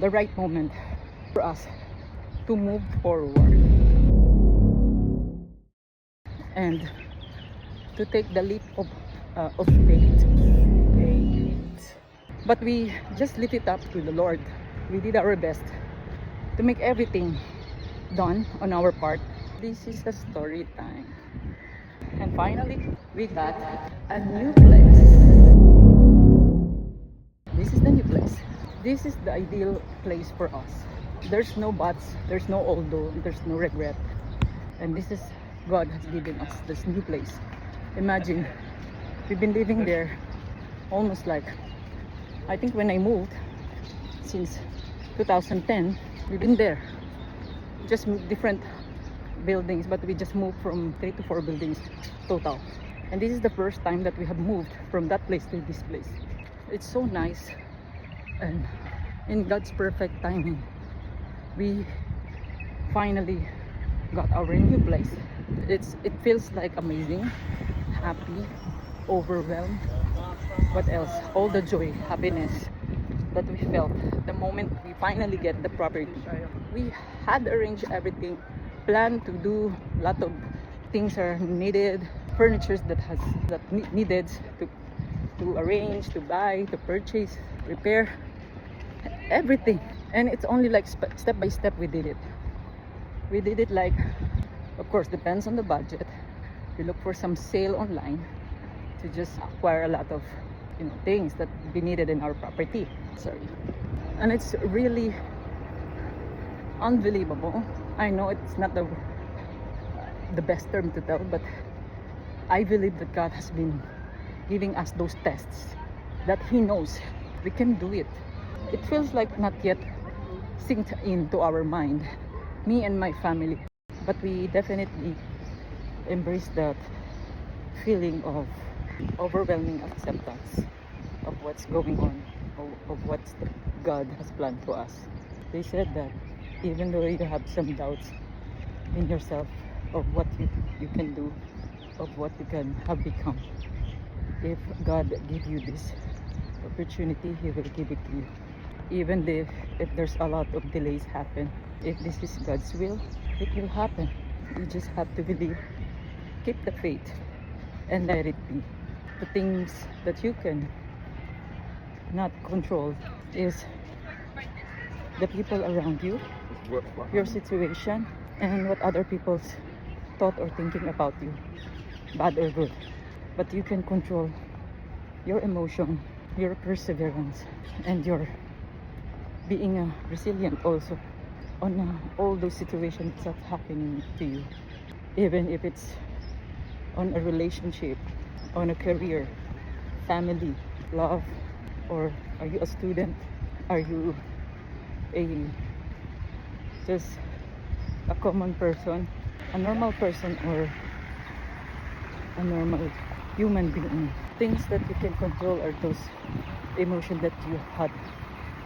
the right moment for us to move forward and to take the leap of faith. But we just lift it up to the Lord. We did our best to make everything done on our part. This is the story time. And finally, we got a new place. This is the new place. This is the ideal place for us. There's no buts, there's no although, there's no regret. And this is God has given us this new place. Imagine, we've been living there almost like, I think when I moved, since 2010, we've been there. Just different buildings, but we just moved from 3 to 4 buildings total. And this is the first time that we have moved from that place to this place. It's so nice, and in God's perfect timing, we finally got our new place. It feels like amazing, happy, overwhelmed. What else? All the joy, happiness that we felt the moment we finally get the property. We had arranged everything, planned to do a lot of things are needed, furnitures that needed to arrange, to buy, to purchase, repair, everything. And it's only like step by step we did it. We did it like, of course, depends on the budget. We look for some sale online to just acquire a lot of things that we needed in our property. Sorry. And it's really unbelievable. I know it's not the best term to tell, but I believe that God has been giving us those tests that He knows we can do it. It feels like not yet synced into our mind, me and my family, but we definitely embrace that feeling of overwhelming acceptance of what's going on, of what God has planned for us. They said that even though you have some doubts in yourself of what you can do, of what you can have become, if God give you this opportunity, He will give it to you. Even if there's a lot of delays happen, if this is God's will, it will happen. You just have to believe, keep the faith, and let it be. The things that you can not control is the people around you, your situation, and what other people's thought or thinking about you, bad or good. But you can control your emotion, your perseverance, and your being resilient also on all those situations that's happening to you, even if it's on a relationship, on a career, family, love, or are you a student? Are you just a common person, a normal person, or a normal human being? Things that you can control are those emotions that you had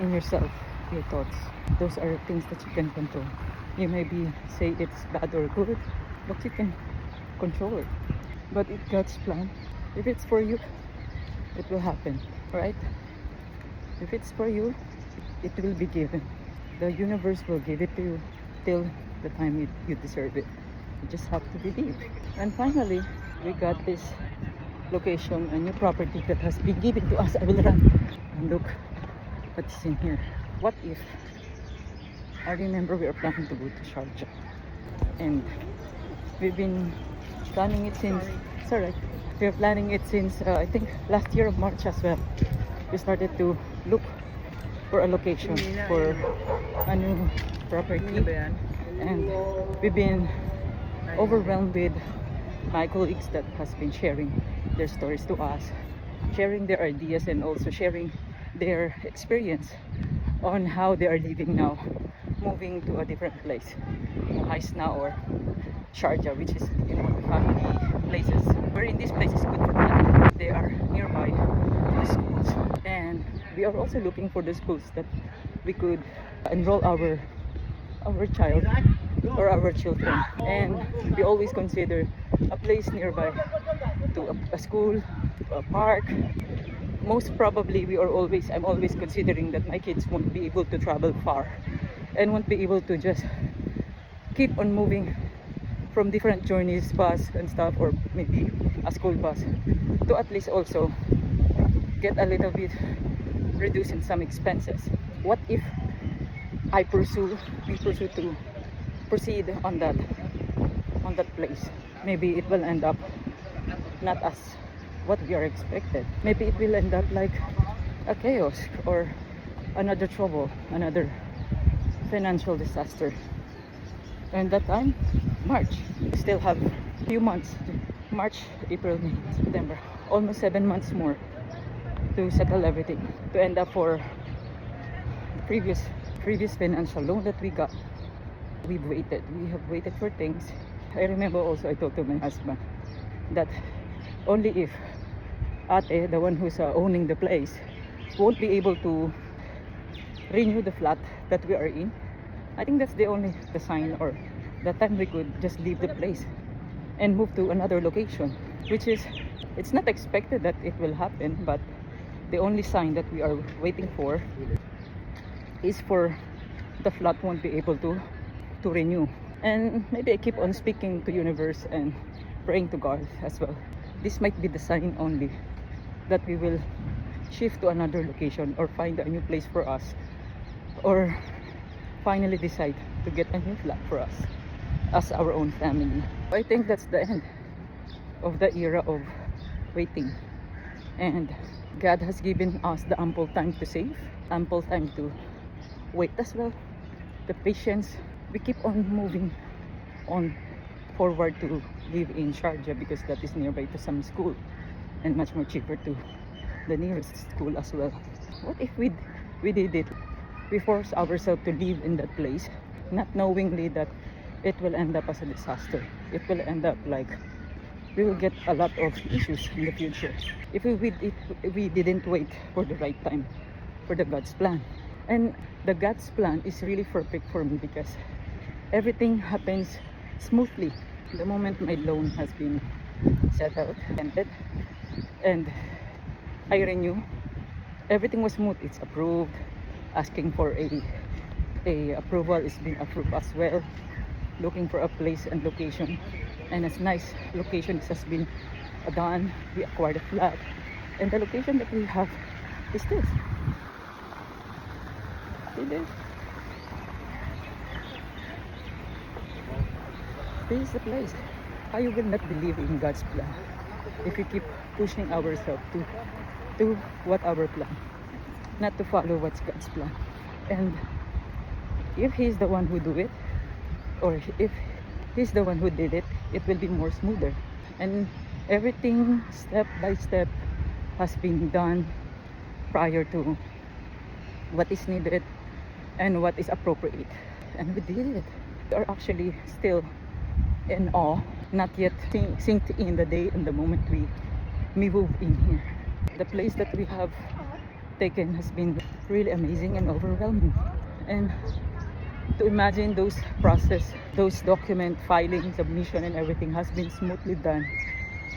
in yourself, your thoughts. Those are things that you can control. You maybe say it's bad or good, but you can control it. But it's God's plan. If it's for you, it will happen, right? If it's for you, it will be given. The universe will give it to you till the time you deserve it. You just have to believe. And finally, we got this location, a new property that has been given to us. I will run and look what's in here. What if? I remember we are planning to go to Sharjah, and we've been planning it since. It's alright. We're planning it since I think last year of March as well. We started to look for a location for a new property, and we've been overwhelmed with my colleagues that has been sharing their stories to us, sharing their ideas, and also sharing their experience on how they are living now, moving to a different place, Haisna or Sharjah, which is family places. Where in this place is good for them. They are nearby the schools, and we are also looking for the schools that we could enroll our child or our children. And we always consider a place nearby to a school, to a park, most probably I'm always considering that my kids won't be able to travel far and won't be able to just keep on moving from different journeys, bus and stuff, or maybe a school bus, to at least also get a little bit reduce in some expenses. What if we pursue to proceed on that place? Maybe it will end up not as what we are expected. Maybe it will end up like a chaos or another trouble, another financial disaster. And that time, March, we still have few months, March, April, May, September, almost 7 months more to settle everything, to end up for the previous financial loan that we got. We have waited for things. I remember also I told to my husband that only if Ate, the one who's owning the place, won't be able to renew the flat that we are in, I think that's the sign, or that time we could just leave the place and move to another location, which is, it's not expected that it will happen, but the only sign that we are waiting for is for the flat won't be able to renew. And maybe I keep on speaking to universe and praying to God as well. This might be the sign only that we will shift to another location or find a new place for us, or finally decide to get a new flat for us as our own family. I think that's the end of the era of waiting, and God has given us the ample time to save, ample time to wait as well, the patience. We keep on moving on forward to live in Sharjah because that is nearby to some school and much more cheaper to the nearest school as well. What if we did it? We force ourselves to live in that place, not knowingly that it will end up as a disaster. It will end up like we will get a lot of issues in the future if we didn't wait for the right time, for the God's plan. And the God's plan is really perfect for me because everything happens smoothly. The moment my loan has been settled, ended, and I renew, everything was smooth. It's approved. Asking for a approval is being approved as well. Looking for a place and location, and as nice location has been done. We acquired a flat, and the location that we have is this. See this? This is the place. How you will not believe in God's plan if we keep pushing ourselves to what our plan, not to follow what's God's plan. And if He's the one who do it, or if He's the one who did it, it will be more smoother. And everything step by step has been done prior to what is needed and what is appropriate. And we did it. We are actually still in awe, not yet synced in the day and the moment we move in here. The place that we have taken has been really amazing and overwhelming. And to imagine those process, those document filing, submission and everything has been smoothly done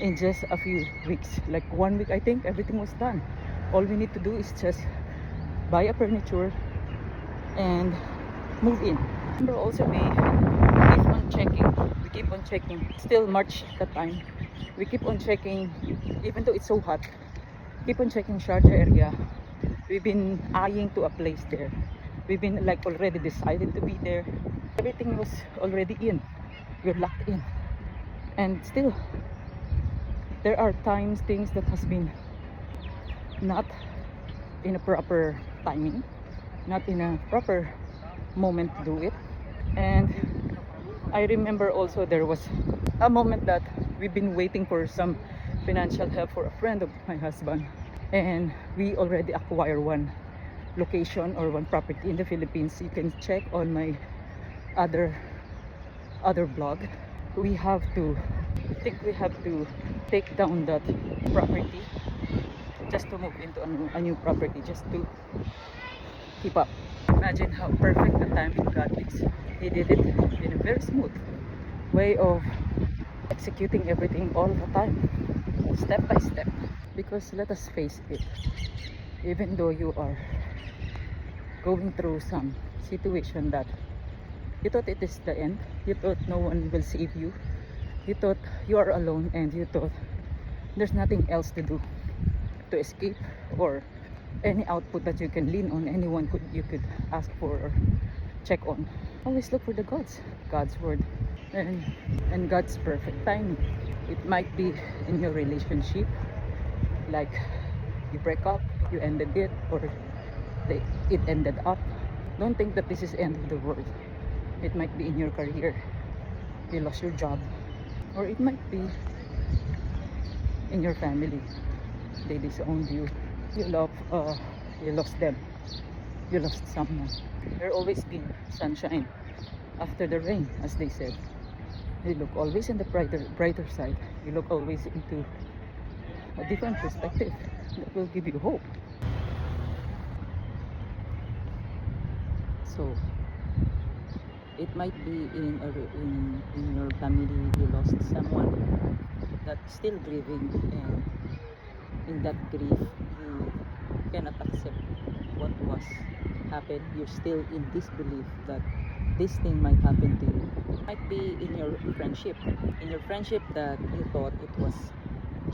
in just a few weeks. Like 1 week, I think everything was done. All we need to do is just buy a furniture and move in. Remember also we keep on checking, still March that time, we keep on checking, even though it's so hot, keep on checking Sharjah area. We've been eyeing to a place there. We've been like already decided to be there. Everything was already in. We're locked in. And still, there are times things that has been not in a proper timing, not in a proper moment to do it. And I remember also there was a moment that we've been waiting for some financial help for a friend of my husband, and we already acquired one location or one property in the Philippines. You can check on my other blog. We have to take down that property just to move into a new property, just to keep up. Imagine how perfect the timing God is. He did it in a very smooth way of executing everything all the time, step by step. Because let us face it, even though you are going through some situation that you thought it is the end, you thought no one will save you, you thought you are alone, and you thought there's nothing else to do to escape, or any output that you can lean on, anyone you could ask for or check on. Always look for the God's word, and God's perfect timing. It might be in your relationship, like you break up, you ended it, or it ended up. Don't think that this is the end of the world. It might be in your career, you lost your job, or it might be in your family, they disowned you, you lost them, you lost someone. There always been sunshine after the rain, as they said. You look always in the brighter side. You look always into a different perspective that will give you hope. So it might be in your family you lost someone that's still grieving, and in that grief you cannot accept what was happened. You're still in disbelief that this thing might happen to you. It might be in your friendship that you thought it was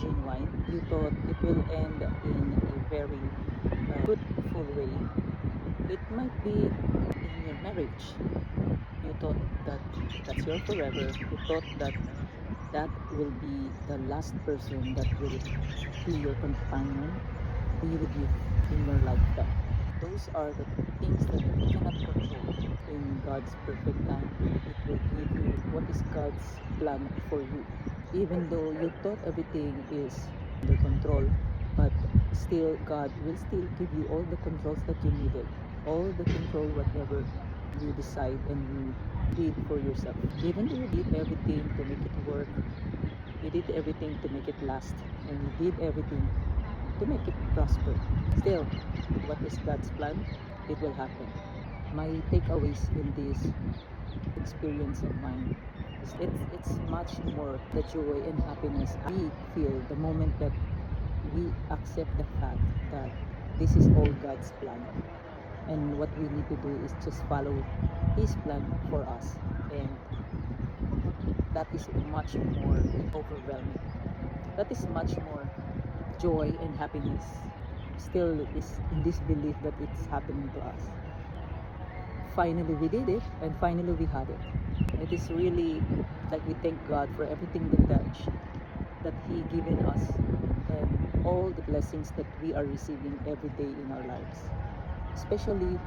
genuine, you thought it will end in a very fruitful way. It might be in your marriage. You thought that that's your forever. You thought that that will be the last person that will be your companion, be with you in your lifetime. Those are the things that you cannot control. In God's perfect time, it will give you what is God's plan for you. Even though you thought everything is under control, but still God will still give you all the controls that you needed. All the control, whatever you decide and you did for yourself. Even though you did everything to make it work, you did everything to make it last, and you did everything to make it prosper. Still, what is God's plan? It will happen. My takeaways in this experience of mine is it's much more the joy and happiness we feel the moment that we accept the fact that this is all God's plan, and what we need to do is just follow His plan for us, and that is much more overwhelming. That is much more joy and happiness. Still is in this belief that it's happening to us. Finally we did it, and finally we had it. It is really like we thank God for everything that He given us, and all the blessings that we are receiving every day in our lives. Especially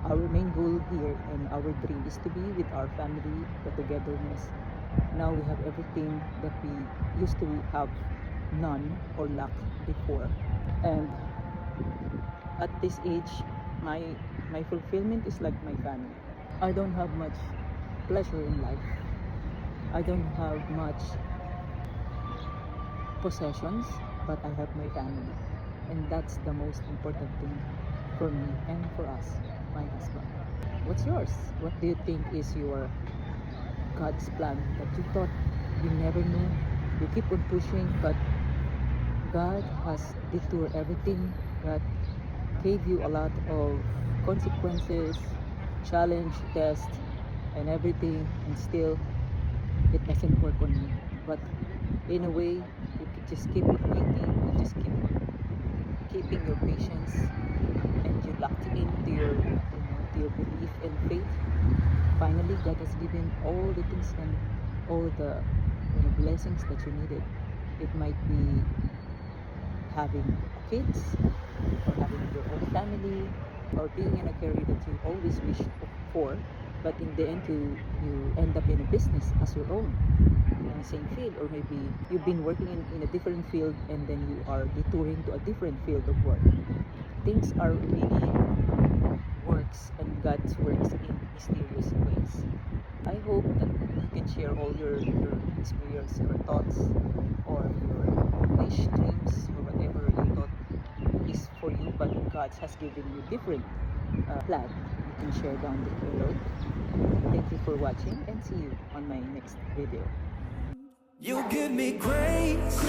our main goal here and our dream is to be with our family, the togetherness. Now we have everything that we used to have none or lack before. And at this age, my fulfillment is like my family. I don't have much pleasure in life. I don't have much possessions, but I have my family, and that's the most important thing for me and for us, my husband. What's yours? What do you think is your God's plan that you thought you never knew? You keep on pushing, but God has detoured everything. God gave you a lot of consequences, challenge, test, and everything, and still it doesn't work on you. But in a way, you could just keep on waiting, you just keep on keeping your patience, and you locked into your belief and faith. Finally, God has given all the things and all the blessings that you needed. It might be having kids, or having your own family, or being in a career that you always wished for, but in the end you end up in a business as your own, in the same field, or maybe you've been working in a different field and then you are detouring to a different field of work. Things are really works, and God's works in mysterious ways. I hope that you can share all your experience, your thoughts, or your wish, dreams, or whatever you thought is for you, but God has given you different plan. You can share down below. Thank you for watching, and see you on my next video. You give me grace,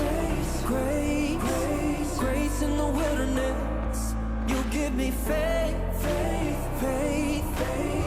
grace in the wilderness. You give me faith, faith, faith, faith.